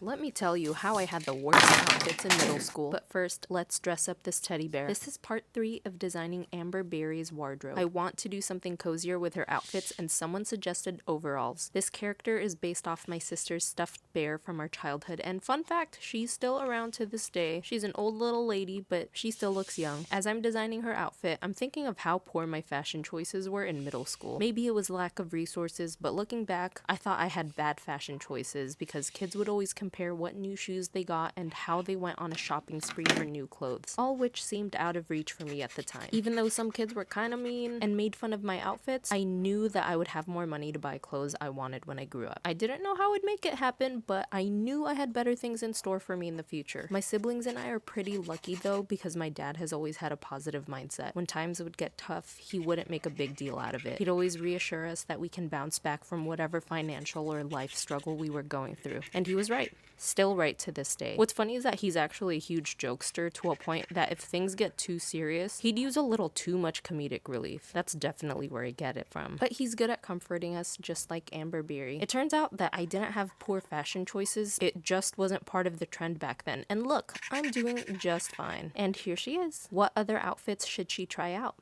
Let me tell you how I had the worst outfits in middle school. But first, let's dress up this teddy bear. This is part 3 of designing Amber Beary's wardrobe. I want to do something cozier with her outfits, and someone suggested overalls. This character is based off my sister's stuffed bear from our childhood, and fun fact, she's still around to this day. She's an old little lady, but she still looks young. As I'm designing her outfit, I'm thinking of how poor my fashion choices were in middle school. Maybe it was lack of resources, but looking back, I thought I had bad fashion choices because kids would always compare what new shoes they got and how they went on a shopping spree for new clothes, all which seemed out of reach for me at the time. Even though some kids were kind of mean and made fun of my outfits, I knew that I would have more money to buy clothes I wanted when I grew up. I didn't know how I'd make it happen, but I knew I had better things in store for me in the future. My siblings and I are pretty lucky though, because my dad has always had a positive mindset. When times would get tough, he wouldn't make a big deal out of it. He'd always reassure us that we can bounce back from whatever financial or life struggle we were going through. And he was right. Still right to this day. What's funny is that he's actually a huge jokester to a point that if things get too serious, he'd use a little too much comedic relief. That's definitely where I get it from. But he's good at comforting us, just like Amber Beary. It turns out that I didn't have poor fashion choices, it just wasn't part of the trend back then. And look, I'm doing just fine. And here she is. What other outfits should she try out?